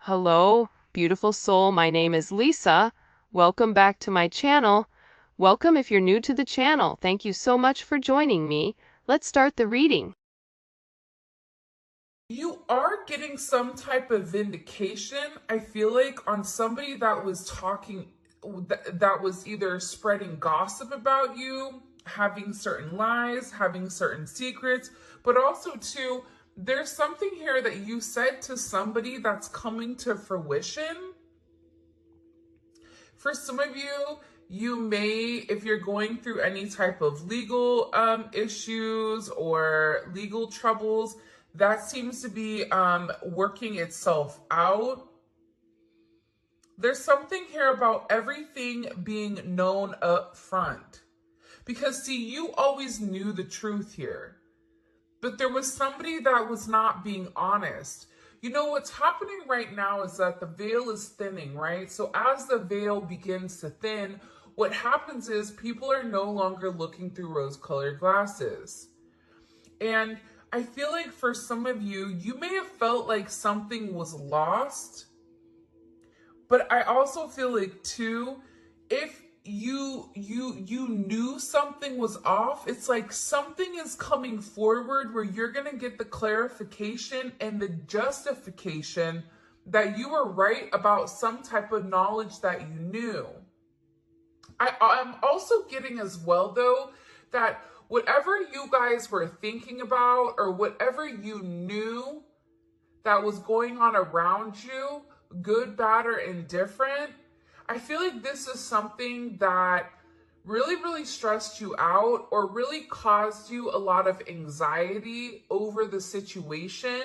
Hello, beautiful soul. My name is Lisa. Welcome back to my channel. Welcome if you're new to the channel. Thank you so much for joining me. Let's start the reading. You are getting some type of vindication, I feel like, on somebody that was that was either spreading gossip about you, having certain lies, having certain secrets, but also, too, there's something here that you said to somebody that's coming to fruition. For some of you, you may, if you're going through any type of legal issues or legal troubles, that seems to be working itself out. There's something here about everything being known up front. Because, see, you always knew the truth here. But there was somebody that was not being honest. You know, what's happening right now is that the veil is thinning, right? So as the veil begins to thin, what happens is people are no longer looking through rose-colored glasses. And I feel like for some of you, you may have felt like something was lost. But I also feel like, too, if you knew something was off, it's like something is coming forward where you're going to get the clarification and the justification that you were right about some type of knowledge that you knew. I'm also getting as well, though, that whatever you guys were thinking about or whatever you knew that was going on around you, good, bad, or indifferent, I feel like this is something that really, really stressed you out or really caused you a lot of anxiety over the situation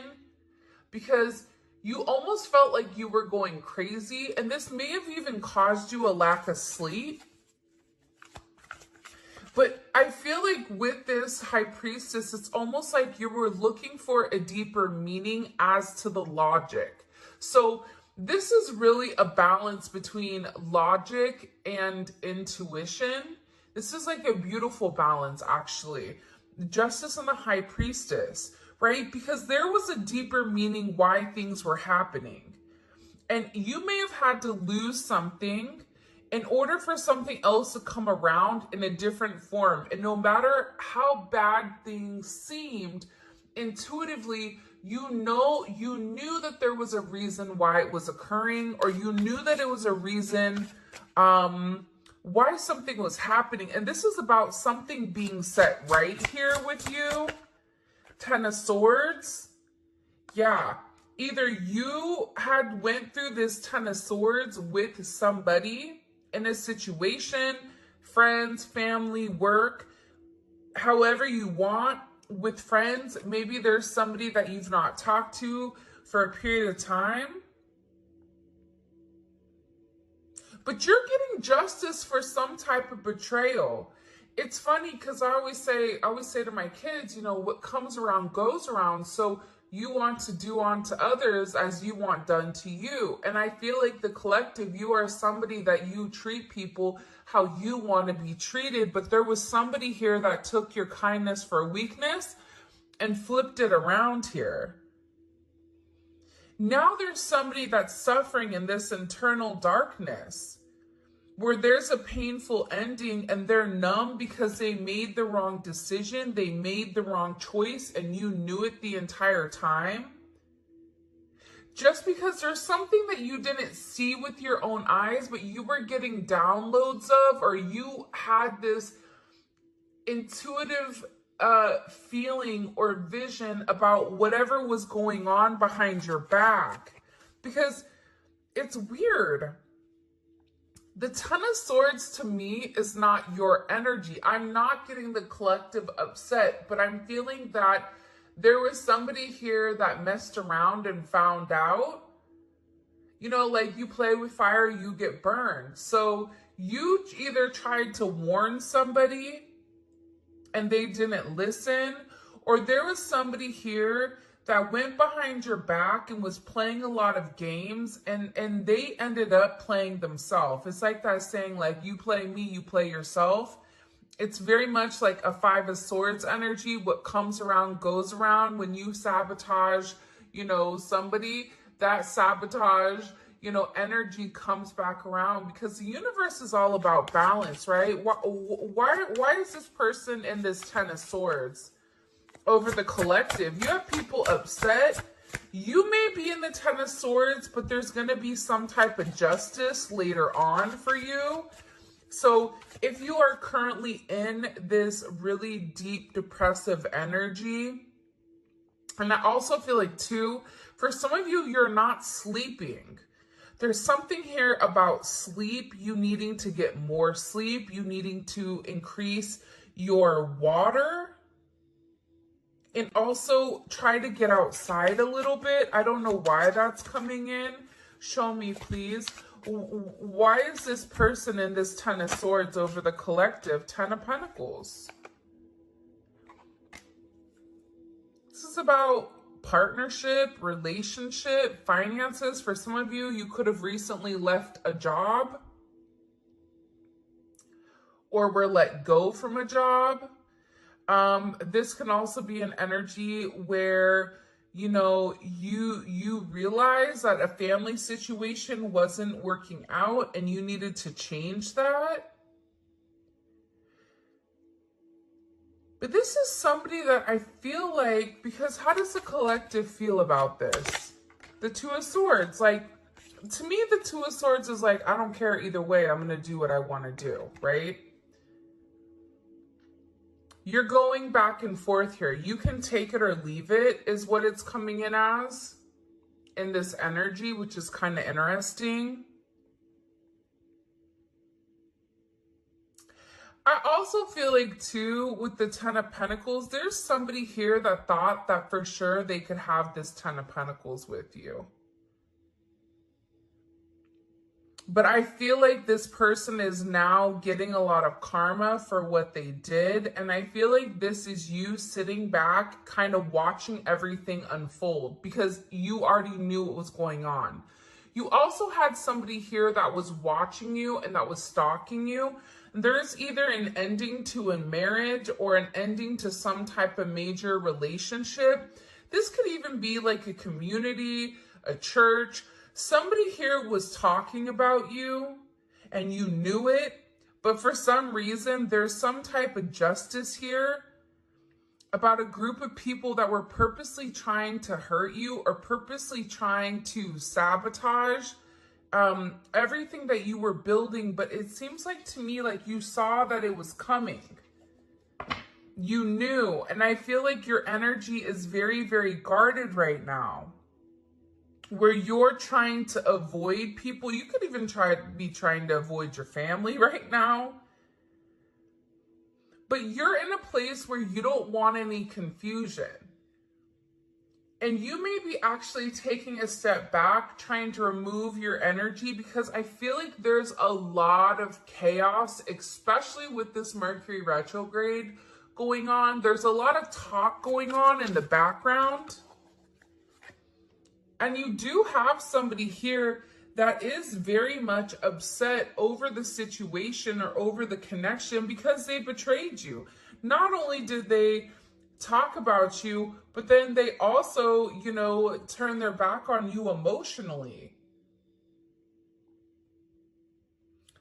because you almost felt like you were going crazy, and this may have even caused you a lack of sleep. But I feel like with this High Priestess, it's almost like you were looking for a deeper meaning as to the logic. So this is really a balance between logic and intuition. This is like a beautiful balance, actually. Justice and the High Priestess, right? Because there was a deeper meaning why things were happening. And you may have had to lose something in order for something else to come around in a different form. And no matter how bad things seemed, intuitively, you knew that there was a reason why it was occurring, or you knew that it was a reason why something was happening. And this is about something being set right here with you. Ten of Swords. Yeah. Either you had went through this Ten of Swords with somebody in a situation, friends, family, work, however you want. With friends, maybe there's somebody that you've not talked to for a period of time. But you're getting justice for some type of betrayal. It's funny because I always say to my kids, you know, what comes around goes around. So you want to do unto others as you want done to you. And I feel like the collective, you are somebody that you treat people how you want to be treated. But there was somebody here that took your kindness for weakness and flipped it around here. Now there's somebody that's suffering in this internal darkness where there's a painful ending and they're numb because they made the wrong decision, they made the wrong choice, and you knew it the entire time. Just because there's something that you didn't see with your own eyes, but you were getting downloads of, or you had this intuitive feeling or vision about whatever was going on behind your back. Because it's weird. The Ten of Swords to me is not your energy. I'm not getting the collective upset, but I'm feeling that there was somebody here that messed around and found out. You know, like you play with fire, you get burned. So you either tried to warn somebody and they didn't listen, or there was somebody here that went behind your back and was playing a lot of games, and they ended up playing themselves. It's like that saying, like, you play me, you play yourself. It's very much like a Five of Swords energy. What comes around goes around. When you sabotage, you know, somebody, that sabotage, energy comes back around, because the universe is all about balance, right? Why is this person in this Ten of Swords over the collective? You have people upset. You may be in the Ten of Swords, but there's going to be some type of justice later on for you. So if you are currently in this really deep depressive energy, and I also feel like too, for some of you, you're not sleeping. There's something here about sleep, you needing to get more sleep, you needing to increase your water, and also try to get outside a little bit. I don't know why that's coming in. Show me, please. Why is this person in this Ten of Swords over the collective? Ten of Pentacles. This is about partnership, relationship, finances. For some of you, you could have recently left a job or were let go from a job. This can also be an energy where, you realize that a family situation wasn't working out and you needed to change that. But this is somebody that I feel like, because how does the collective feel about this? The Two of Swords, like, to me, the Two of Swords is like, I don't care either way. I'm going to do what I want to do, right? You're going back and forth here. You can take it or leave it is what it's coming in as in this energy, which is kind of interesting. I also feel like too, with the Ten of Pentacles, there's somebody here that thought that for sure they could have this Ten of Pentacles with you. But I feel like this person is now getting a lot of karma for what they did. And I feel like this is you sitting back, kind of watching everything unfold because you already knew what was going on. You also had somebody here that was watching you and that was stalking you. There's either an ending to a marriage or an ending to some type of major relationship. This could even be like a community, a church. Somebody here was talking about you and you knew it, but for some reason, there's some type of justice here about a group of people that were purposely trying to hurt you or purposely trying to sabotage everything that you were building. But it seems like to me, like you saw that it was coming. You knew, and I feel like your energy is very, very guarded right now, where you're trying to avoid people. You could even be trying to avoid your family right now. But you're in a place where you don't want any confusion. And you may be actually taking a step back, trying to remove your energy, because I feel like there's a lot of chaos, especially with this Mercury retrograde going on. There's a lot of talk going on in the background. And you do have somebody here that is very much upset over the situation or over the connection because they betrayed you. Not only did they talk about you, but then they also, turn their back on you emotionally.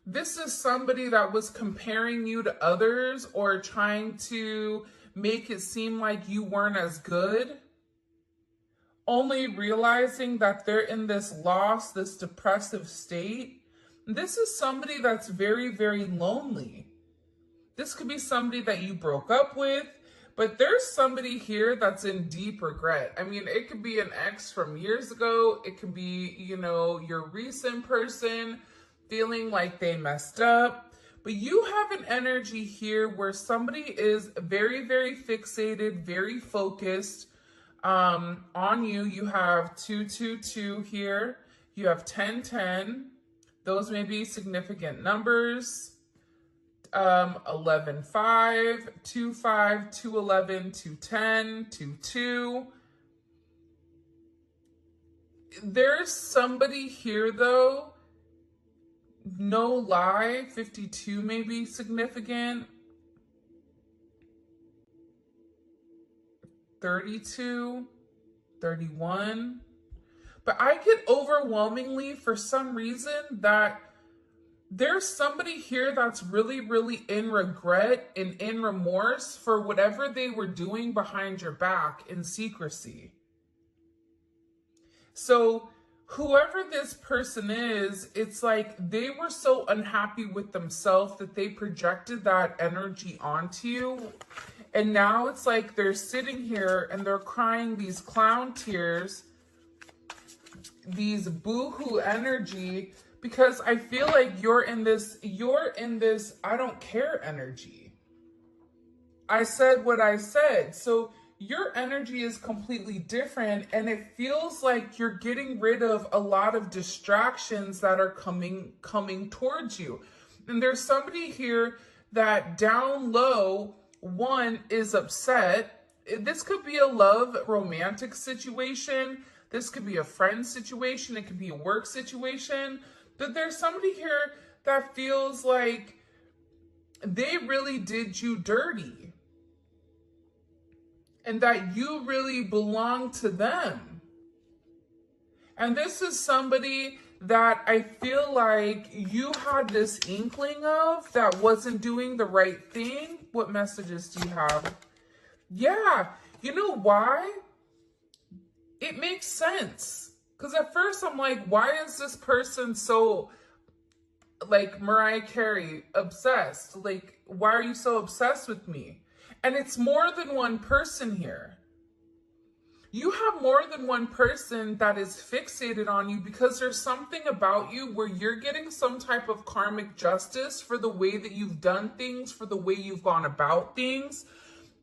This is somebody that was comparing you to others or trying to make it seem like you weren't as good, only realizing that they're in this loss, this depressive state. This is somebody that's very, very lonely. This could be somebody that you broke up with, but there's somebody here that's in deep regret. I mean, it could be an ex from years ago. It could be, your recent person feeling like they messed up. But you have an energy here where somebody is very, very fixated, very focused on you. You have 222 here. You have 1010. Those may be significant numbers. 11, 5, 2, 5, 2, 11, 2, 10, 2, 2. There's somebody here though, no lie, 52 may be significant. 32, 31. But I get overwhelmingly, for some reason, that there's somebody here that's really, really in regret and in remorse for whatever they were doing behind your back in secrecy. So whoever this person is, it's like they were so unhappy with themselves that they projected that energy onto you. And now it's like they're sitting here and they're crying these clown tears, these boohoo energy, because I feel like you're in this I don't care energy. I said what I said. So your energy is completely different, and it feels like you're getting rid of a lot of distractions that are coming towards you. And there's somebody here that down low, one, is upset. This could be a love romantic situation. This could be a friend situation. It could be a work situation. But there's somebody here that feels like they really did you dirty and that you really belong to them. And this is somebody that I feel like you had this inkling of that wasn't doing the right thing. What messages do you have? Yeah, you know why? It makes sense. Because at first I'm like, why is this person so, like Mariah Carey, obsessed? Like, why are you so obsessed with me? And it's more than one person here. You have more than one person that is fixated on you because there's something about you where you're getting some type of karmic justice for the way that you've done things, for the way you've gone about things,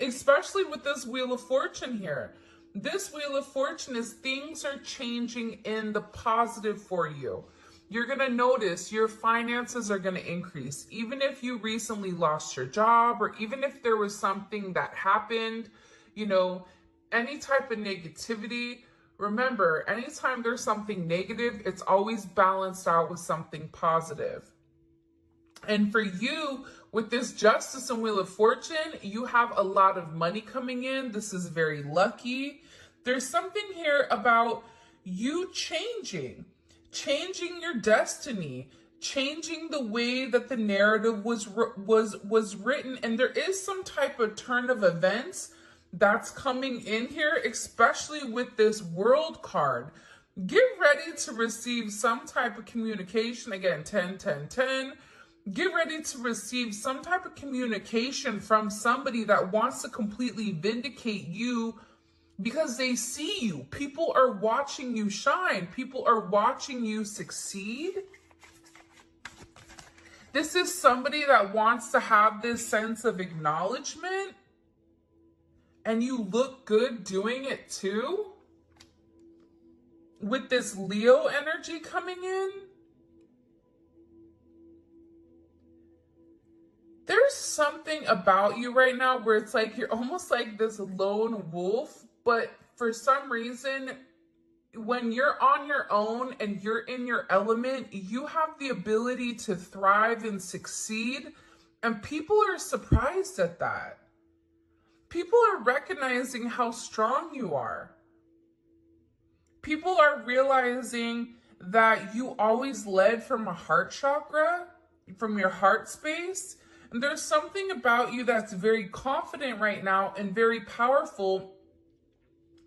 especially with this Wheel of Fortune here. This Wheel of Fortune is things are changing in the positive for you. You're going to notice your finances are going to increase. Even if you recently lost your job, or even if there was something that happened, you know, any type of negativity. Remember, anytime there's something negative, it's always balanced out with something positive. And for you, with this Justice and Wheel of Fortune, you have a lot of money coming in. This is very lucky. There's something here about you changing your destiny, changing the way that the narrative was written. And there is some type of turn of events that's coming in here, especially with this World card. Get ready to receive some type of communication. Again, 10, 10, 10. Get ready to receive some type of communication from somebody that wants to completely vindicate you because they see you. People are watching you shine. People are watching you succeed. This is somebody that wants to have this sense of acknowledgement, and you look good doing it too. With this Leo energy coming in, there's something about you right now where it's like you're almost like this lone wolf, but for some reason, when you're on your own and you're in your element, you have the ability to thrive and succeed, and people are surprised at that. People are recognizing how strong you are. People are realizing that you always led from a heart chakra, from your heart space. And there's something about you that's very confident right now and very powerful.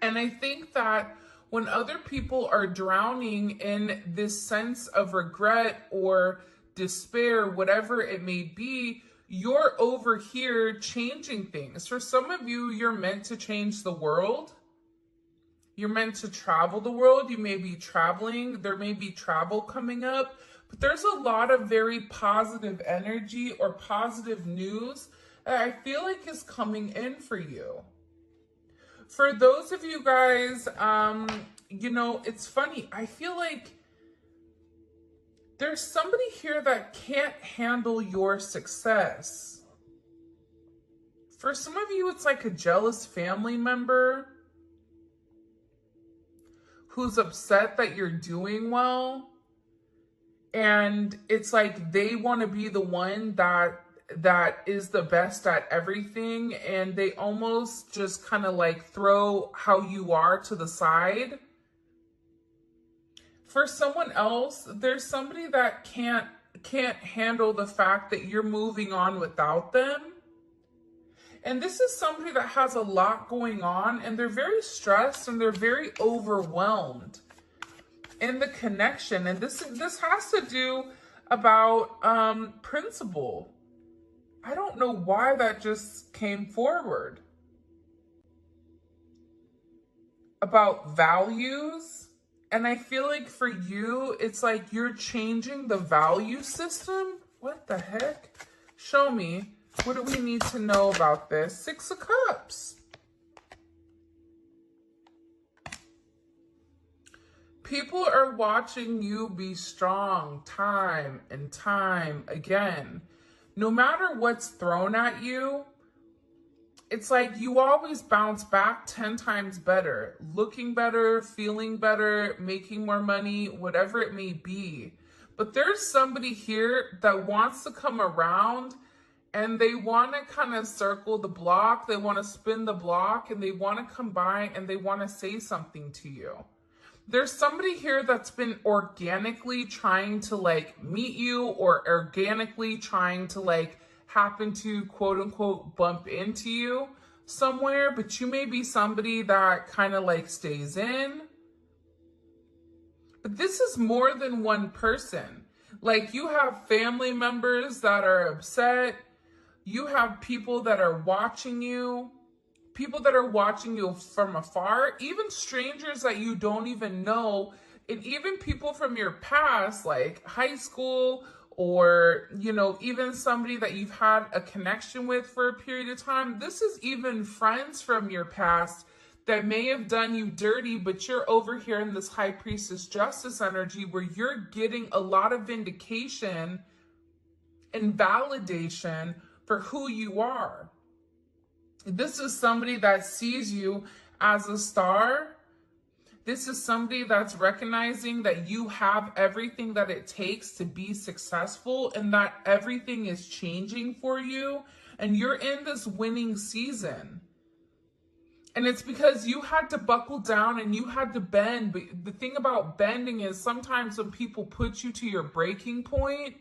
And I think that when other people are drowning in this sense of regret or despair, whatever it may be, you're over here changing things. For some of you, you're meant to change the world. You're meant to travel the world. You may be traveling. There may be travel coming up. But there's a lot of very positive energy or positive news that I feel like is coming in for you. For those of you guys, you know, it's funny. I feel like there's somebody here that can't handle your success. For some of you, it's like a jealous family member who's upset that you're doing well. And it's like they want to be the one that is the best at everything. And they almost just kind of like throw how you are to the side. For someone else, there's somebody that can't handle the fact that you're moving on without them. And this is somebody that has a lot going on, and they're very stressed and they're very overwhelmed in the connection. And this has to do about principle. I don't know why that just came forward. About values. And I feel like for you, it's like you're changing the value system. What the heck? Show me. What do we need to know about this? Six of Cups. People are watching you be strong time and time again. No matter what's thrown at you, it's like you always bounce back 10 times better, looking better, feeling better, making more money, whatever it may be. But there's somebody here that wants to come around and they want to kind of circle the block. They want to spin the block and they want to come by and they want to say something to you. There's somebody here that's been organically trying to like meet you or organically trying to like happen to quote unquote bump into you somewhere, but you may be somebody that kind of like stays in. But this is more than one person. Like you have family members that are upset. You have people that are watching you. People that are watching you from afar, even strangers that you don't even know, and even people from your past, like high school, or, you know, even somebody that you've had a connection with for a period of time. This is even friends from your past that may have done you dirty, but you're over here in this High Priestess Justice energy where you're getting a lot of vindication and validation for who you are. This is somebody that sees you as a star. This is somebody that's recognizing that you have everything that it takes to be successful and that everything is changing for you. And you're in this winning season. And it's because you had to buckle down and you had to bend. But the thing about bending is sometimes when people put you to your breaking point,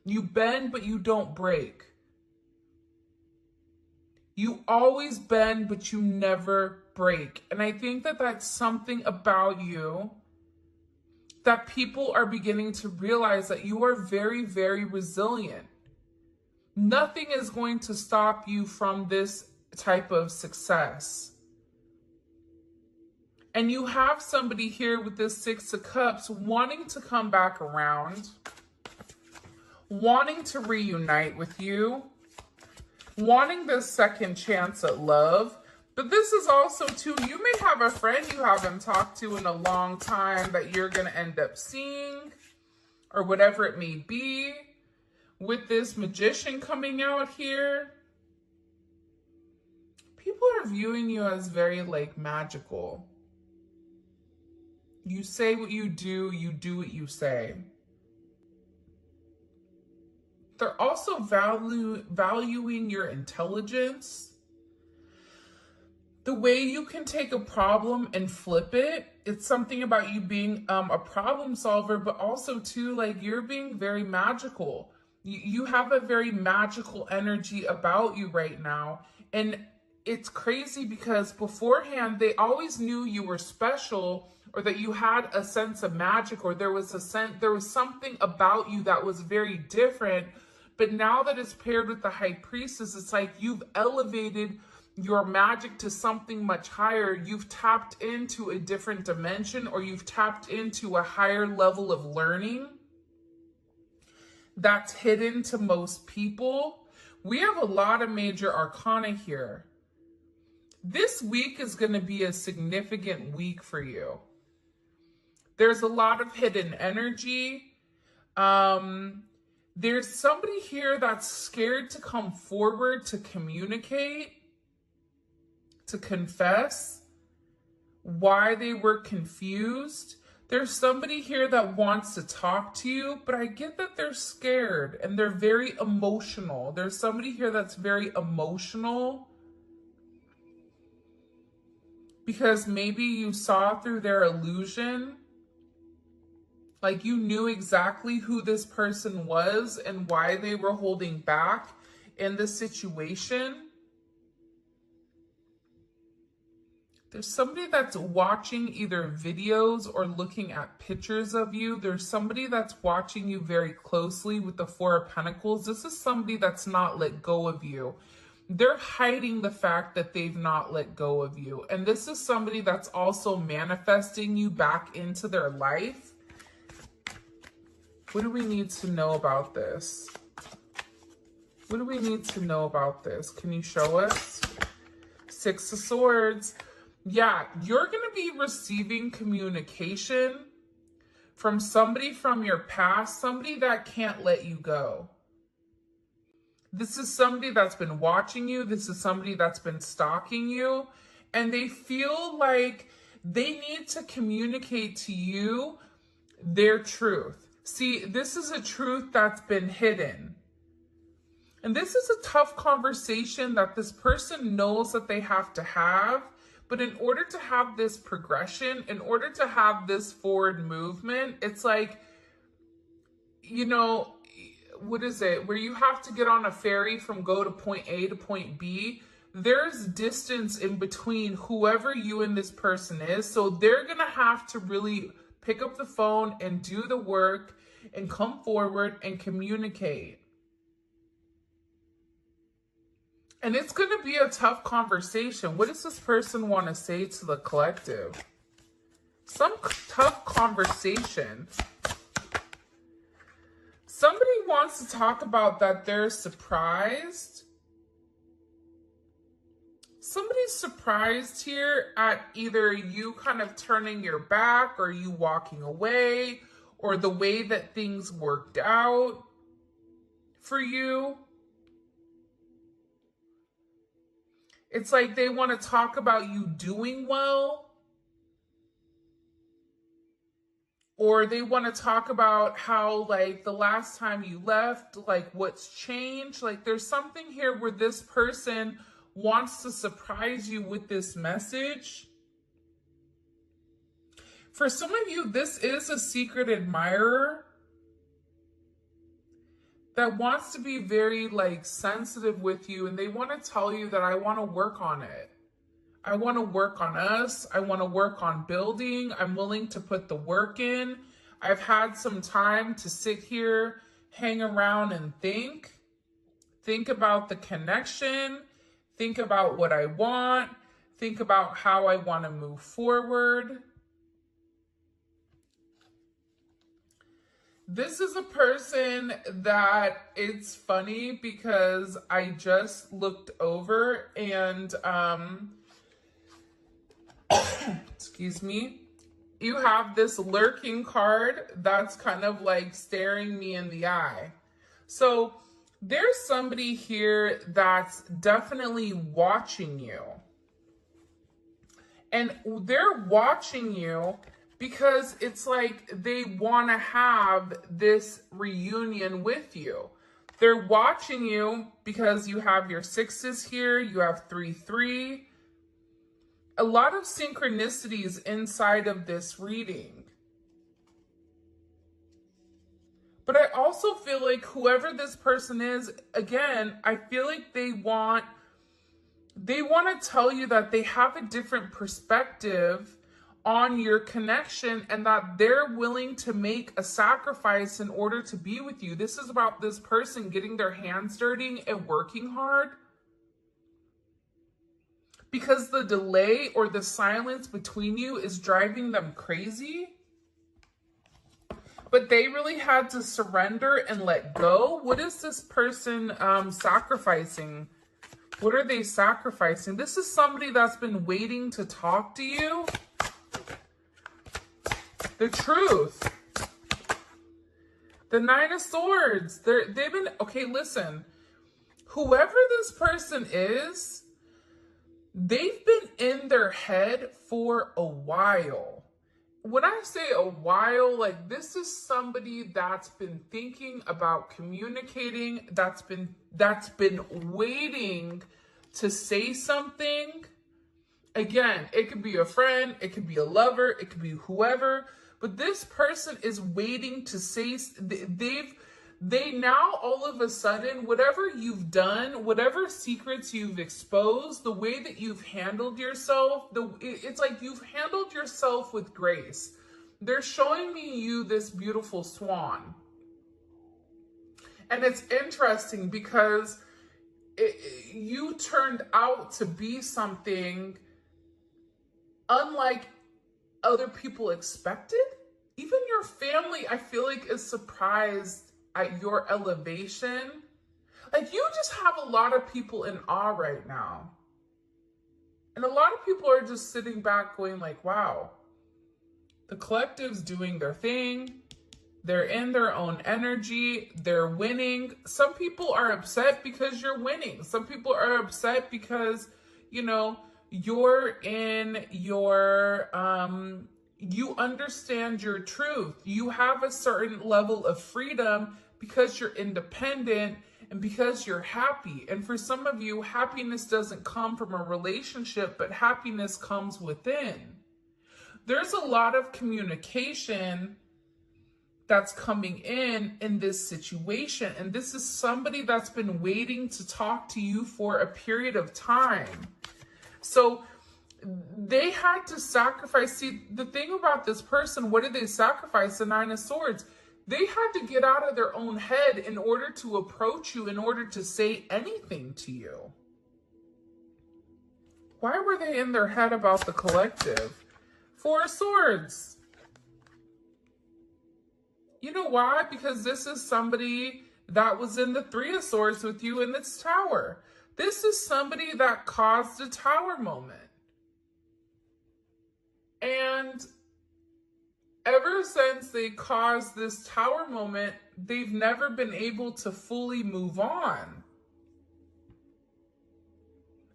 you bend, but you don't break. You always bend, but you never break. And I think that that's something about you that people are beginning to realize, that you are very, very resilient. Nothing is going to stop you from this type of success. And you have somebody here with this Six of Cups wanting to come back around, wanting to reunite with you, wanting this second chance at love. But this is also too, you may have a friend you haven't talked to in a long time that you're going to end up seeing, or whatever it may be, with this Magician coming out here. People are viewing you as very like magical. You say what you do what you say. They're also valuing your intelligence. The way you can take a problem and flip it. It's something about you being a problem solver, but also too, like you're being very magical. You have a very magical energy about you right now. And it's crazy because beforehand, they always knew you were special, or that you had a sense of magic, or there was something about you that was very different. But now that it's paired with the High Priestess, it's like you've elevated your magic to something much higher. You've tapped into a different dimension, or you've tapped into a higher level of learning that's hidden to most people. We have a lot of major arcana here. This week is going to be a significant week for you. There's a lot of hidden energy. There's somebody here that's scared to come forward to communicate, to confess why they were confused. There's somebody here that wants to talk to you, but I get that they're scared and they're very emotional. There's somebody here that's very emotional because maybe you saw through their illusion. Like you knew exactly who this person was and why they were holding back in the situation. There's somebody that's watching either videos or looking at pictures of you. There's somebody that's watching you very closely with the Four of Pentacles. This is somebody that's not let go of you. They're hiding the fact that they've not let go of you. And this is somebody that's also manifesting you back into their life. What do we need to know about this? What do we need to know about this? Can you show us? Six of Swords. Yeah, you're going to be receiving communication from somebody from your past, somebody that can't let you go. This is somebody that's been watching you. This is somebody that's been stalking you. And they feel like they need to communicate to you their truth. See, this is a truth that's been hidden. And this is a tough conversation that this person knows that they have to have. But in order to have this progression, in order to have this forward movement, it's like, you know, what is it? Where you have to get on a ferry from go to point A to point B. There's distance in between whoever you and this person is. So they're going to have to really pick up the phone and do the work and come forward and communicate. And it's going to be a tough conversation. What does this person want to say to the collective? Some tough conversation. Somebody wants to talk about that they're surprised. Somebody's surprised here at either you kind of turning your back or you walking away or the way that things worked out for you. It's like they want to talk about you doing well. Or they want to talk about how, like, the last time you left, like, what's changed. Like, there's something here where this person wants to surprise you with this message. For some of you, this is a secret admirer that wants to be very, like, sensitive with you, and they want to tell you that I want to work on it. I want to work on us. I want to work on building. I'm willing to put the work in. I've had some time to sit here, hang around and think. Think about the connection. Think about what I want. Think about how I want to move forward. This is a person that it's funny because I just looked over and, excuse me, you have this lurking card that's kind of like staring me in the eye. So there's somebody here that's definitely watching you. And they're watching you because it's like they want to have this reunion with you. They're watching you because you have your sixes here, you have 3-3. A lot of synchronicities inside of this reading. But I also feel like whoever this person is, again, I feel like they want to tell you that they have a different perspective on your connection and that they're willing to make a sacrifice in order to be with you. This is about this person getting their hands dirty and working hard. Because the delay or the silence between you is driving them crazy. But they really had to surrender and let go. What is this person sacrificing? What are they sacrificing? This is somebody that's been waiting to talk to you. The truth. The Nine of Swords. They've been, okay, listen. Whoever this person is, they've been in their head for a while. When I say a while, like this is somebody that's been thinking about communicating, that's been waiting to say something. Again, it could be a friend, it could be a lover, it could be whoever, But this person is waiting to say, they now all of a sudden, whatever you've done, whatever secrets you've exposed, the way that you've handled yourself, it's like you've handled yourself with grace. They're showing me you this beautiful swan. And it's interesting because you turned out to be something unlike other people expected. Even your family, I feel like, is surprised at your elevation. Like, you just have a lot of people in awe right now. And a lot of people are just sitting back going like, wow, the collective's doing their thing. They're in their own energy. They're winning. Some people are upset because you're winning. Some people are upset because, you know, you're in your, you understand your truth. You have a certain level of freedom because you're independent and because you're happy. And for some of you, happiness doesn't come from a relationship, but happiness comes within. There's a lot of communication that's coming in this situation. And this is somebody that's been waiting to talk to you for a period of time. So they had to sacrifice. See, the thing about this person, what did they sacrifice? The Nine of Swords. They had to get out of their own head in order to approach you, in order to say anything to you. Why were they in their head about the collective? Four of Swords. You know why? Because this is somebody that was in the Three of Swords with you in this tower. This is somebody that caused a tower moment. And ever since they caused this tower moment, they've never been able to fully move on.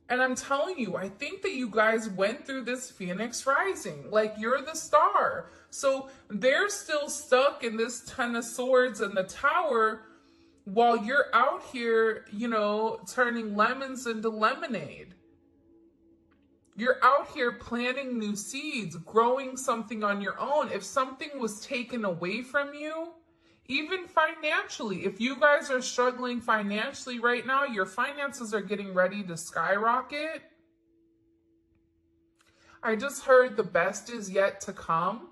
And I'm telling you, I think that you guys went through this Phoenix Rising. Like, you're the star. So they're still stuck in this Ten of Swords and the tower while you're out here, you know, turning lemons into lemonade. You're out here planting new seeds, growing something on your own. If something was taken away from you, even financially, if you guys are struggling financially right now, your finances are getting ready to skyrocket. I just heard the best is yet to come.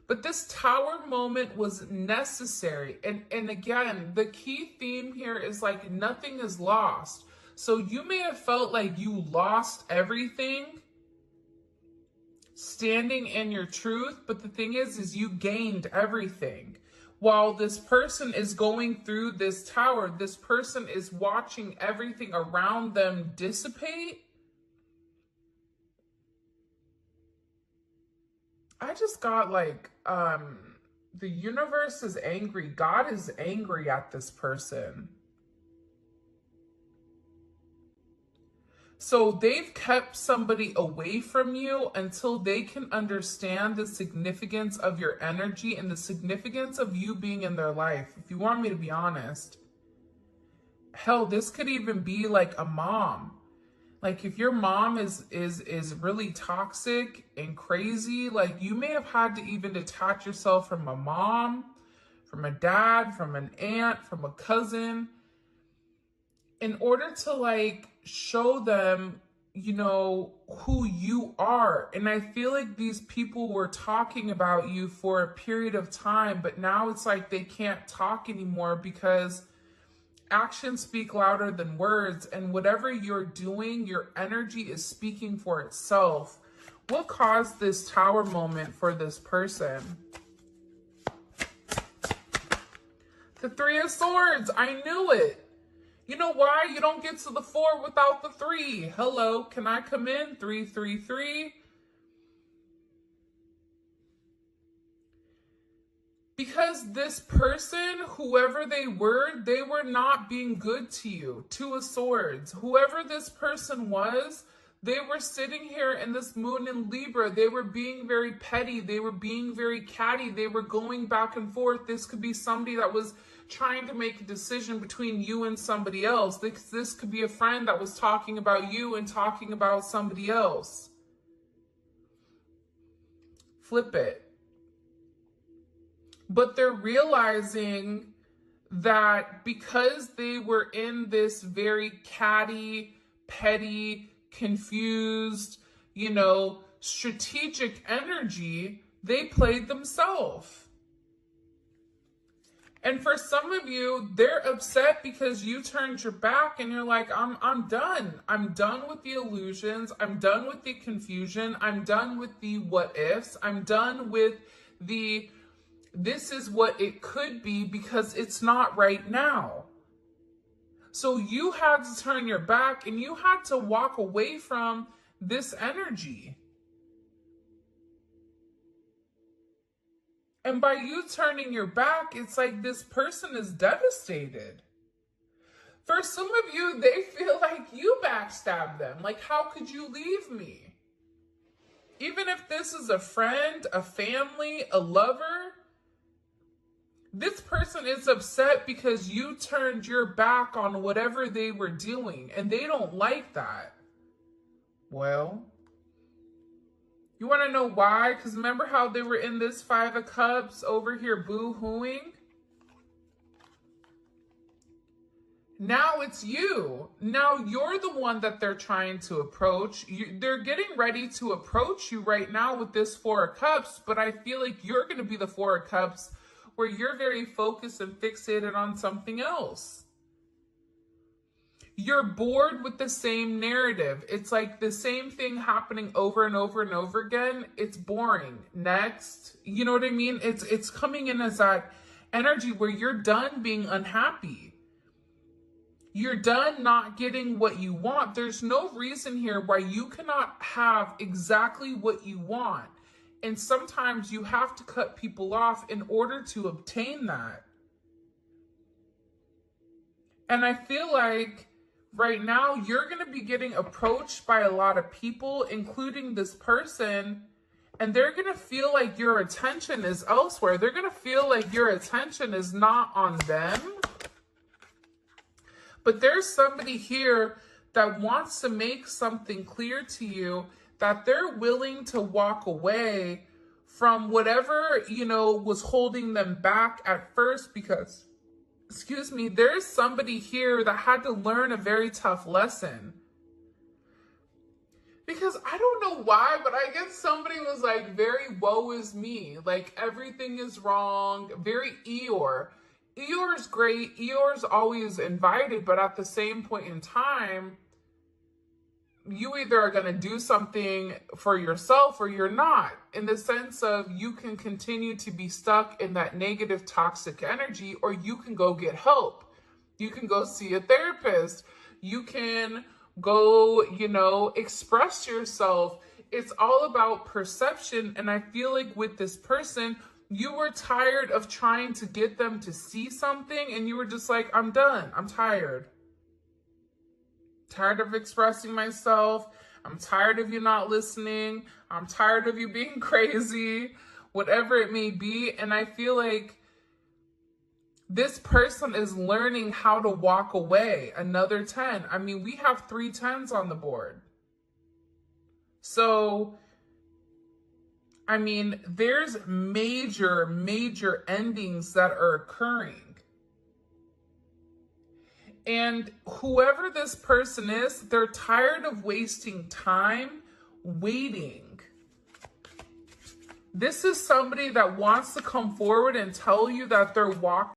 But this tower moment was necessary. And again, the key theme here is like nothing is lost. So you may have felt like you lost everything standing in your truth, but the thing is you gained everything. While this person is going through this tower, this person is watching everything around them dissipate. I just got like, the universe is angry. God is angry at this person. So they've kept somebody away from you until they can understand the significance of your energy and the significance of you being in their life. If you want me to be honest, hell, this could even be like a mom. Like if your mom is really toxic and crazy, like you may have had to even detach yourself from a mom, from a dad, from an aunt, from a cousin, in order to like show them, you know, who you are. And I feel like these people were talking about you for a period of time, but now it's like they can't talk anymore because actions speak louder than words. And whatever you're doing, your energy is speaking for itself. What caused this tower moment for this person? The Three of Swords. I knew it. You know why? You don't get to the 4 without the 3. Hello, can I come in? 333. Because this person, whoever they were not being good to you. 2 of Swords. Whoever this person was, they were sitting here in this moon in Libra. They were being very petty. They were being very catty. They were going back and forth. This could be somebody that was trying to make a decision between you and somebody else. This could be a friend that was talking about you and talking about somebody else. flip it. But they're realizing that because they were in this very catty, petty, confused, strategic energy, they played themselves. And for some of you, they're upset because you turned your back and you're like, I'm done. I'm done with the illusions. I'm done with the confusion. I'm done with the what ifs. I'm done with the this is what it could be because it's not right now. So you had to turn your back and you had to walk away from this energy. And by you turning your back, it's like this person is devastated. For some of you, they feel like you backstabbed them. Like, how could you leave me? Even if this is a friend, a family, a lover, this person is upset because you turned your back on whatever they were doing, and they don't like that. Well, you want to know why? Because remember how they were in this Five of Cups over here boo-hooing? Now it's you. Now you're the one that they're trying to approach. They're getting ready to approach you right now with this Four of Cups, but I feel like you're going to be the Four of Cups where you're very focused and fixated on something else. You're bored with the same narrative. It's like the same thing happening over and over and over again. It's boring. Next. You know what I mean? It's coming in as that energy where you're done being unhappy. You're done not getting what you want. There's no reason here why you cannot have exactly what you want. And sometimes you have to cut people off in order to obtain that. And I feel like right now you're going to be getting approached by a lot of people, including this person, and they're going to feel like your attention is elsewhere. They're going to feel like your attention is not on them. But there's somebody here that wants to make something clear to you, that they're willing to walk away from whatever, was holding them back at first because, there's somebody here that had to learn a very tough lesson. Because I don't know why, but I guess somebody was like very woe is me. Like everything is wrong, very Eeyore. Eeyore's great. Eeyore's always invited, but at the same point in time, you either are going to do something for yourself or you're not, in the sense of you can continue to be stuck in that negative, toxic energy, or you can go get help. You can go see a therapist. You can go, express yourself. It's all about perception. And I feel like with this person, you were tired of trying to get them to see something, and you were just like, I'm done. I'm tired. Tired of expressing myself. I'm tired of you not listening. I'm tired of you being crazy, whatever it may be. And I feel like this person is learning how to walk away. Another 10. I mean, we have 3 10s on the board. So, I mean, there's major, major endings that are occurring. And whoever this person is, they're tired of wasting time waiting. This is somebody that wants to come forward and tell you that they're walking